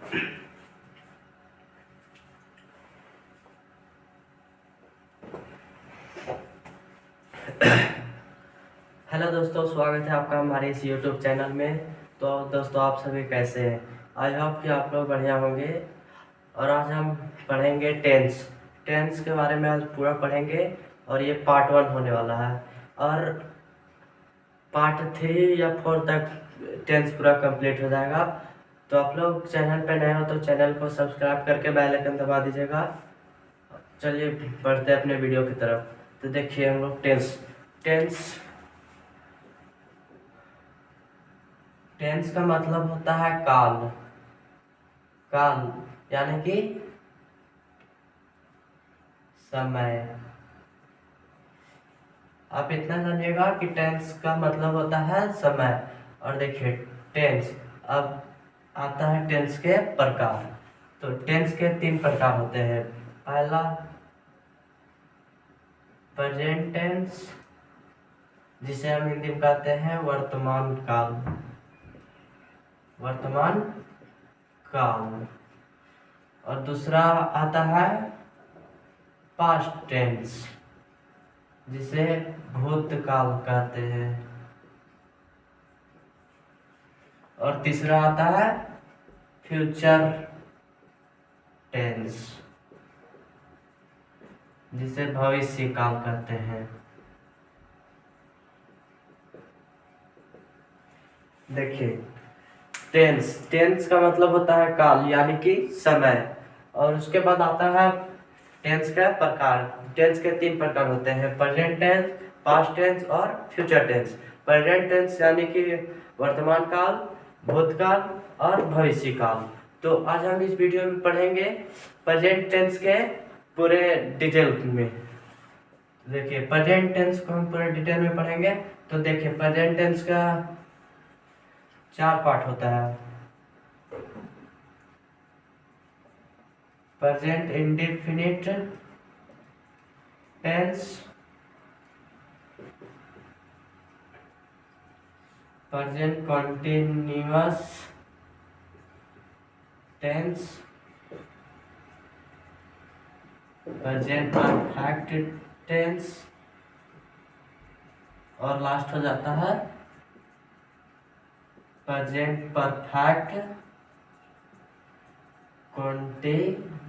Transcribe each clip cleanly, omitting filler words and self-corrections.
Hello दोस्तों, स्वागत है आपका हमारे इस यूट्यूब चैनल में। तो दोस्तों, आप सभी कैसे हैं? आई होप कि आप लोग बढ़िया होंगे। और आज हम पढ़ेंगे टेंस के बारे में आज पूरा पढ़ेंगे। और ये पार्ट 1 होने वाला है। और पार्ट 3 या 4 तक टेंस पूरा कंप्लीट हो जाएगा। तो आप लोग चैनल पे नए हो तो चैनल को सब्सक्राइब करके बेल आइकन दबा दीजिएगा। चलिए बढ़ते हैं अपने वीडियो की तरफ। तो देखिए, हम लोग टेंस टेंस का मतलब होता है काल। काल यानी कि समय। आप इतना जानिएगा कि टेंस का मतलब होता है समय। और देखिए, टेंस अब आता है टेंस के प्रकार। तो टेंस के 3 प्रकार होते हैं। पहला प्रेजेंट टेंस, जिसे हम हिंदी में कहते हैं वर्तमान काल। वर्तमान काल। और दूसरा आता है पास्ट टेंस, जिसे भूतकाल कहते हैं। और तीसरा आता है फ्यूचर टेंस, जिसे भविष्य काल कहते हैं। देखिए, टेंस का मतलब होता है काल यानी कि समय। और उसके बाद आता है टेंस का प्रकार। टेंस के 3 प्रकार होते हैं: प्रेजेंट टेंस, पास्ट टेंस और फ्यूचर टेंस। प्रेजेंट टेंस यानी कि वर्तमान काल, भूतकाल और भविष्य काल। तो आज हम इस वीडियो में पढ़ेंगे प्रेजेंट टेंस के पूरे डिटेल में। देखिए, प्रेजेंट टेंस को हम पूरे डिटेल में पढ़ेंगे। तो देखिए, प्रेजेंट टेंस का 4 पार्ट होता है। Present indefinite tense, present continuous tense, present perfect tense और लास्ट हो जाता है प्रेजेंट परफेक्ट कंटिन्यूअस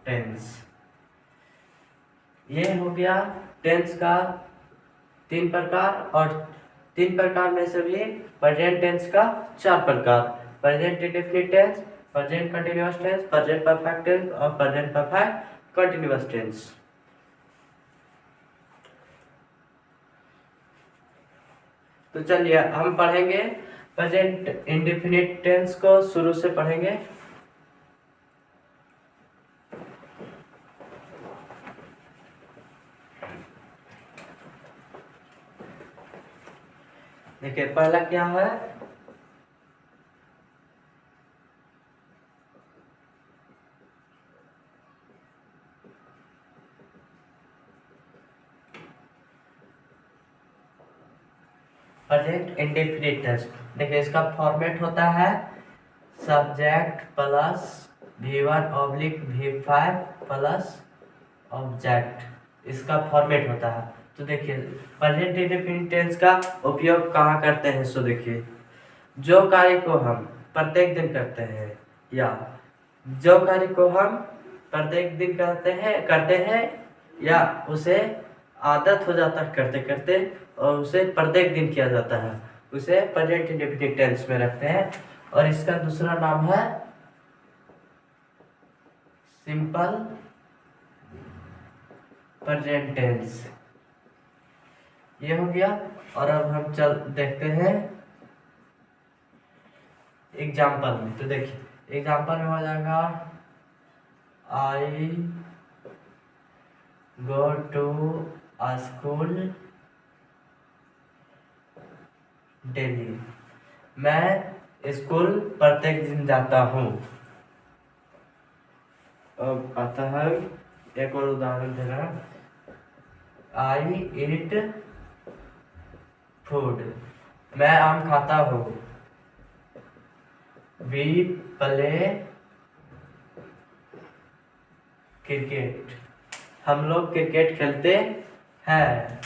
टेंस। ये हो गया टेंस का 3 प्रकार। और 3 प्रकार में से भी प्रेजेंट टेंस का 4 प्रकार: present indefinite tense, present continuous tense, present perfect tense और प्रेजेंट परफेक्ट कंटिन्यूअस टेंस। तो चलिए हम पढ़ेंगे प्रेजेंट इंडेफिनिट टेंस को शुरू से पढ़ेंगे। देखिए, पहला क्या है? Present indefinite tense. देखिए, इसका फॉर्मेट होता है subject plus V1 oblique V5 plus object. इसका फॉर्मेट होता है। तो देखिए, प्रेजेंट इंडेफिनिट टेंस का उपयोग कहाँ करते हैं? सो देखिए, जो कार्य को हम प्रत्येक दिन करते हैं या जो कार्य को हम प्रत्येक दिन करते हैं या उसे आदत हो जाता है करते करते और उसे प्रत्येक दिन किया जाता है, उसे प्रेजेंट इंडेफिनिट टेंस में रखते हैं। और इसका दूसरा नाम है सिंपल प्रेजेंट टेंस। ये हो गया। और अब हम देखते हैं एग्जाम्पल में। तो देखिए, एग्जाम्पल में हो जाएगा आई गो टू स्कूल डेली। मैं स्कूल प्रत्येक दिन जाता हूँ। अब आता है एक और उदाहरण दे रहा। आई ईट फूड। मैं आम खाता हूँ। वी प्ले क्रिकेट, हम लोग क्रिकेट खेलते हैं।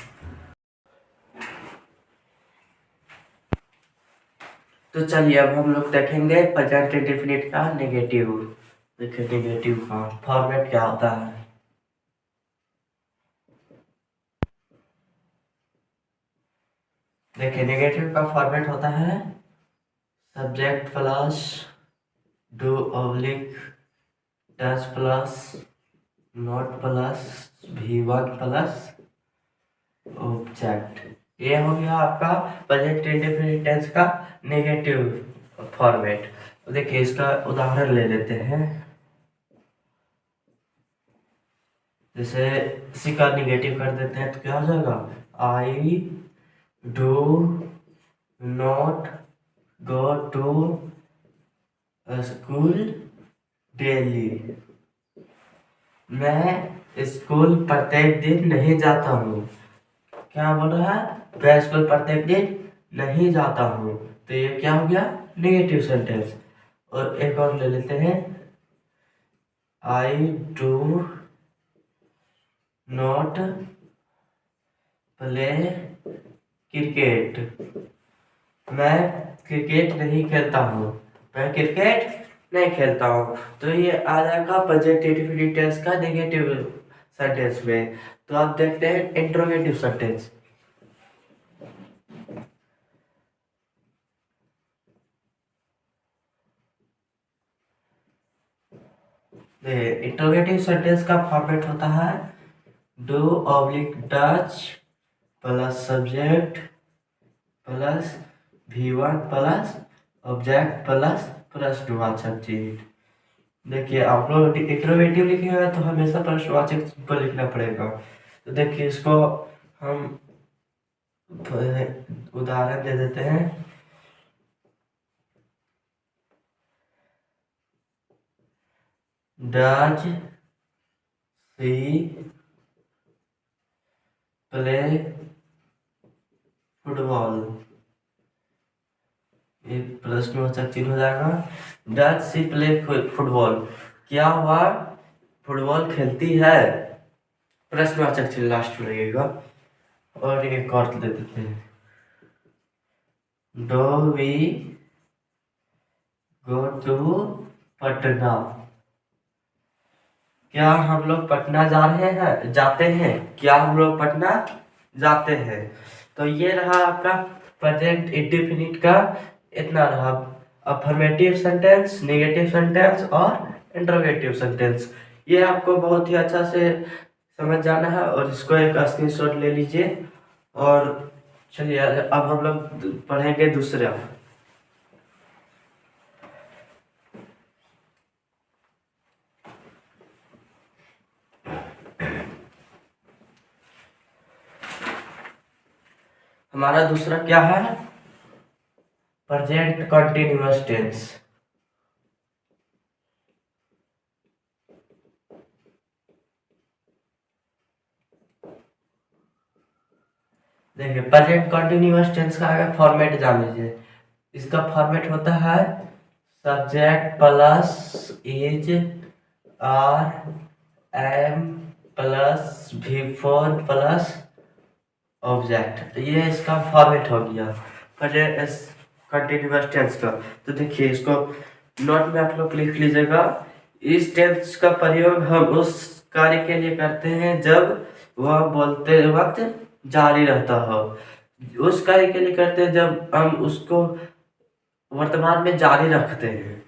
तो चलिए अब हम लोग देखेंगे प्रेजेंट इंडेफिनिट का नेगेटिव। देखिए नेगेटिव का फॉर्मेट क्या होता है। देखिए नेगेटिव का फॉर्मेट होता है subject plus do oblique does plus not plus V1 plus object. ये हो गया आपका प्रेजेंट इंडेफिनिट टेंस का नेगेटिव फॉर्मेट। तो देखिए इसका उदाहरण ले लेते हैं। जैसे इसी का निगेटिव कर देते हैं तो क्या हो जाएगा, I do not go to school daily. मैं स्कूल प्रत्येक दिन नहीं जाता हूँ। क्या बोल रहा है, मैं स्कूल प्रत्येक दिन नहीं जाता हूँ। तो ये क्या हो गया, नेगेटिव सेंटेंस। और एक और ले लेते हैं, आई डू नॉट प्ले क्रिकेट। मैं क्रिकेट नहीं खेलता हूँ, मैं क्रिकेट नहीं खेलता हूँ। तो ये आ जाएगा प्रेजेंट इंडेफिनिट टेंस का नेगेटिव सेंटेंस में। तो आप देखते हैं इंट्रोगेटिव सेंटेंस। इंट्रोगेटिव सेंटेंस का फॉर्मेट होता है do oblique Dutch plus subject plus V1 plus object plus प्रश्नवाचक चीज। देखिए आप लोग इंट्रोगेटिव लिखेगा तो हमेशा प्रश्नवाचक पर लिखना पड़ेगा। तो देखिए इसको हम उदाहरण दे देते हैं। डज सी प्ले फुटबॉल, एक प्रश्नवाचक चिन्ह हो जाएगा। डज सी प्ले फुटबॉल, क्या वह फुटबॉल खेलती है, प्रश्नवाचक चिन्ह लास्ट में लगेगा। और एक और दे देते हैं, do we go to Patna, क्या हम लोग पटना जा रहे हैं, जाते हैं, क्या हम लोग पटना जाते हैं। तो ये रहा आपका प्रेजेंट इंडेफिनिट का इतना रहा, अफर्मेटिव सेंटेंस, नेगेटिव सेंटेंस और इंटरोगेटिव सेंटेंस। ये आपको बहुत ही अच्छा से समझ जाना है और इसको एक स्क्रीनशॉट ले लीजिए। और चलिए अब हम लोग पढ़ेंगे दूसरा। हमारा दूसरा क्या है, प्रेजेंट कंटिन्यूअस टेंस। देखिए प्रेजेंट कंटिन्यूअस टेंस का आगे फॉर्मेट जान लीजिए। इसका फॉर्मेट होता है subject plus is are am plus V4 plus object. ये इसका फॉर्मेट हो गया प्रेजेंट कंटिन्यूअस टेंस का। तो देखिए इसको नोट में आप लोग लिख लीजिएगा। इस टेंस का प्रयोग हम उस कार्य के लिए करते हैं जब वह बोलते वक्त जारी रहता हो। उस कार्य के लिए करते हैं जब हम उसको वर्तमान में जारी रखते हैं,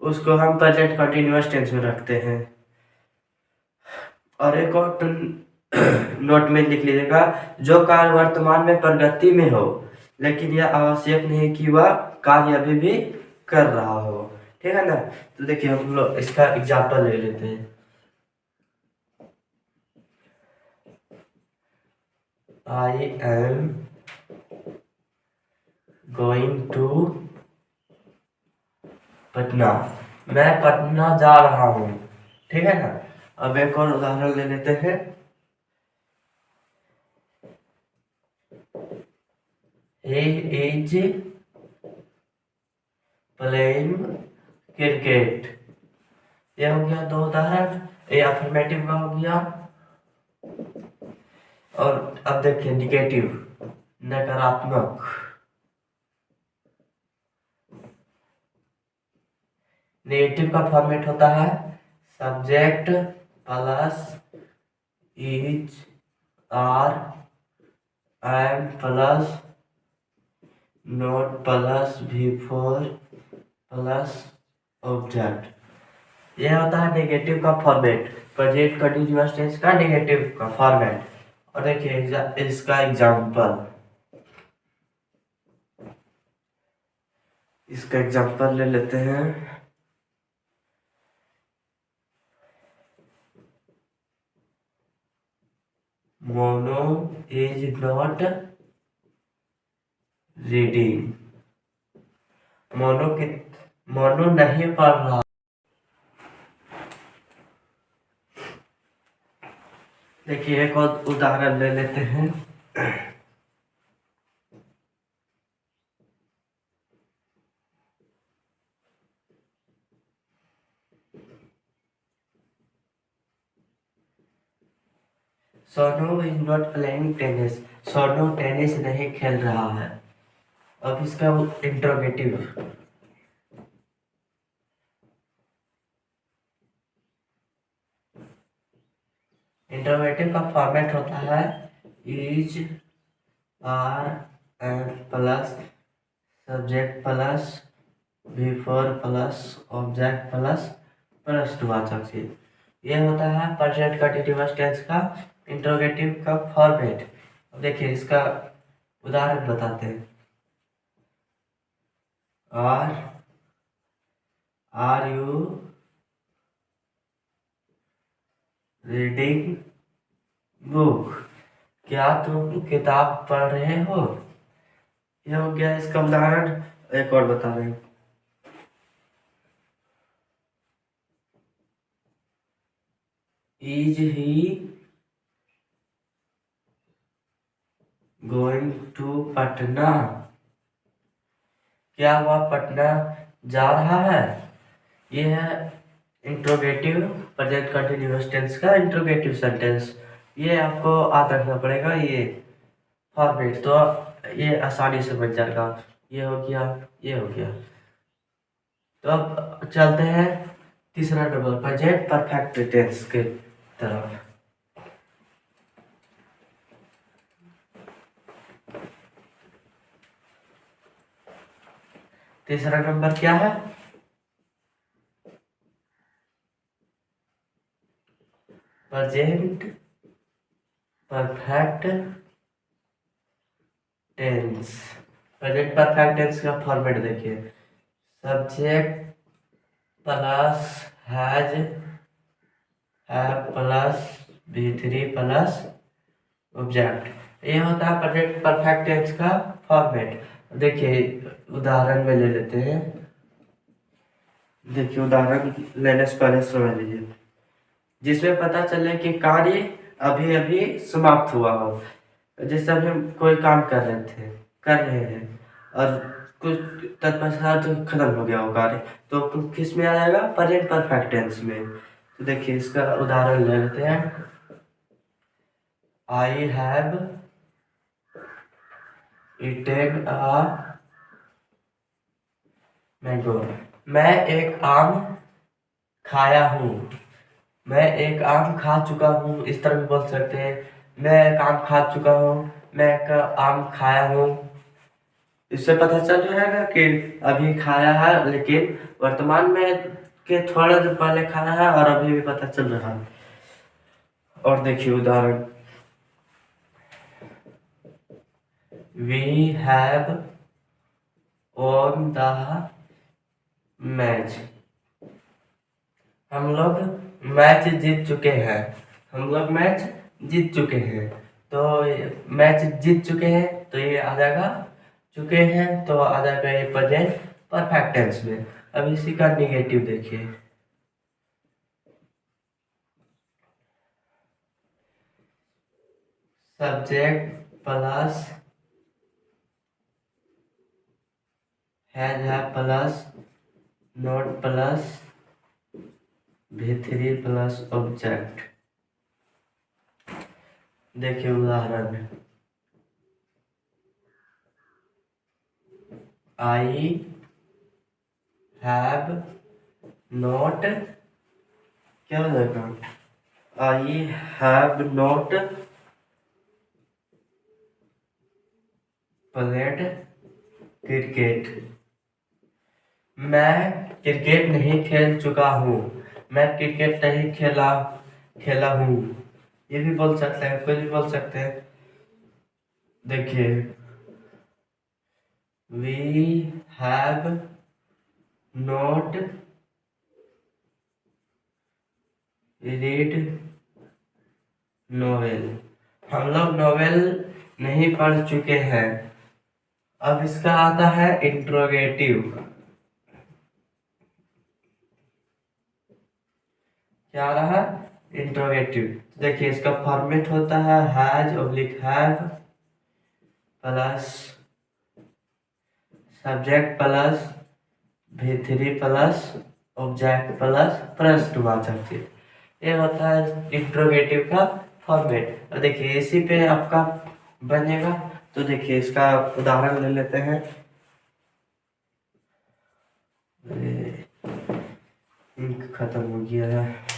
उसको हम प्रेजेंट कंटिन्यूअस टेंस में रखते हैं। और एक और नोट में लिख लीजिएगा, जो कार्य वर्तमान में प्रगति में हो लेकिन यह आवश्यक नहीं कि वह कार्य अभी भी कर रहा हो। ठीक है ना। तो देखिए हम लोग इसका एग्जांपल ले लेते हैं। I am going to Patna, मैं पटना जा रहा हूँ। ठीक है ना। अब एक और उदाहरण ले लेते हैं। He is playing cricket. ये हो गया दो उदाहरण, ये अफर्मेटिव का हो गया। और अब देखिए निगेटिव, नकारात्मक। नेगेटिव का फॉर्मेट होता है subject plus is, are, am plus not plus before plus object. यह होता है नेगेटिव का फॉर्मेट, प्रेजेंट कंटीन्यूअस टेंस का नेगेटिव का फॉर्मेट। और देखिए इसका एग्जांपल ले लेते हैं। Mono is not reading. Mono नहीं पढ़ रहा। देखिए एक और उदाहरण ले लेते हैं। Sonu is not playing tennis. Sonu tennis नहीं खेल रहा है। अब इसका इंट्रोगेटिव, इंट्रोगेटिव का फॉर्मेट होता है is, are, am plus subject plus before plus object plus प्रश्नवाचक चिन्ह। यह होता है प्रेजेंट कंटीन्यूअस टेंस का इंट्रोगेटिव का फॉर्मेट। देखिए इसका उदाहरण बताते हैं। Are you reading book. क्या तुम किताब पढ़ रहे हो। यह हो गया इसका उदाहरण। एक और बता रहे हैं। Is he going to Patna. क्या वह पटना जा रहा है। यह है इंट्रोगेटिव प्रेजेंट कंटीन्यूअस टेंस का इंट्रोगेटिव सेंटेंस। ये आपको याद रखना पड़ेगा ये फॉर्मेट, तो ये आसानी से बन जाएगा। ये हो गया, ये हो गया। तो अब चलते हैं तीसरा नंबर प्रेजेंट परफेक्ट टेंस के तरफ। तीसरा नंबर क्या है। Present perfect tense. Present perfect tense का फॉर्मेट देखिए subject plus has, have plus V3 plus object. ये होता है प्रेजेंट परफेक्ट टेंस का फॉर्मेट। देखिए उदाहरण में ले लेते हैं। देखिए उदाहरण लेने से पहले समझ लीजिए, जिसमें पता चले कि कार्य अभी अभी समाप्त हुआ हो। जैसे अभी हम कोई काम कर रहे हैं और कुछ तत्पश्चात खत्म हो गया हो कार्य, तो किस में आ जाएगा, प्रेजेंट परफेक्ट टेंस में। तो देखिए इसका उदाहरण ले लेते हैं। I have eaten a mango. मैं एक आम खाया हूँ। मैं एक आम खा चुका हूँ, इस तरह भी बोल सकते हैं। मैं एक आम खा चुका हूँ, मैं एक आम खाया हूँ। इससे पता चल रहा है ना कि अभी खाया है, लेकिन वर्तमान में के थोड़ा देर पहले खाया है और अभी भी पता चल रहा है। और देखिए उदाहरण, we have won the match. हम लोग मैच जीत चुके हैं। हम लोग मैच जीत चुके हैं। तो मैच जीत चुके हैं तो ये आ जाएगा चुके हैं, तो आ जाएगा ये प्रेजेंट परफेक्ट टेंस में। अब इसी का निगेटिव देखिए सब्जेक्ट प्लस हैज है plus not plus v3 plus object. देखिए उदाहरण, आई हैव नोट, क्या हो जाएगा, I have note played cricket. मैं क्रिकेट नहीं खेल चुका हूँ, मैं क्रिकेट नहीं खेला खेला हूँ। ये भी बोल सकते हैं, कोई भी बोल सकते हैं। देखिए, we have not read novel, हम लोग नोवेल नहीं पढ़ चुके हैं। अब इसका आता है इंट्रोगेटिव। क्या आ रहा है, इंट्रोगेटिव। देखिए इसका फॉर्मेट होता है has oblique have plus subject plus v3 plus object plus प्रश्न वाचक। ये होता है इंट्रोगेटिव का फॉर्मेट। और देखिए इसी पे आपका बनेगा। तो देखिए इसका उदाहरण ले लेते हैं। इंक खत्म हो गया है।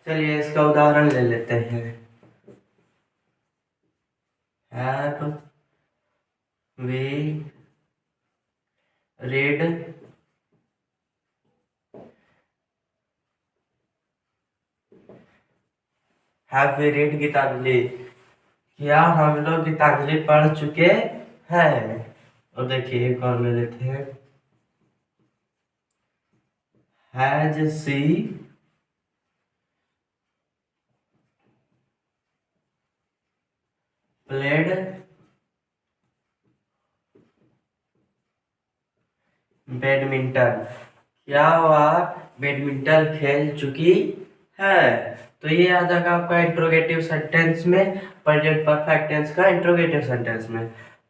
चलिए इसका उदाहरण ले लेते हैं। Have we read have we read Gitanjali, क्या हम लोग गीतांजलि पढ़ चुके हैं। और देखिए एक और ले लेते हैं। हैज सी प्लेड बैडमिंटन, क्या वह बैडमिंटन खेल चुकी है। तो ये आ जाएगा आपका इंट्रोगेटिव सेंटेंस में, प्रेजेंट परफेक्ट टेंस का इंट्रोगेटिव सेंटेंस में।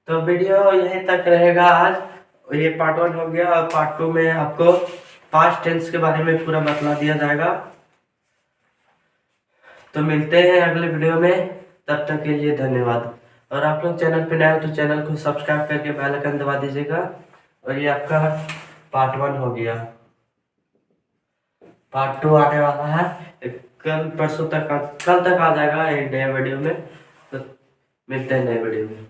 तो वीडियो यहीं तक रहेगा आज। ये पार्ट 1 हो गया और पार्ट 2 में आपको पास्ट टेंस के बारे में पूरा बतला दिया जाएगा। तो मिलते हैं अगले वीडियो में, तब तक के लिए धन्यवाद। और आप लोग चैनल पे नए हो तो चैनल को सब्सक्राइब करके बेल आइकन दबा दीजिएगा। और ये आपका पार्ट 1 हो गया। पार्ट 2 आने वाला है कल परसों तक, कल तक आ जाएगा एक नया वीडियो में। तो मिलते हैं नए वीडियो में।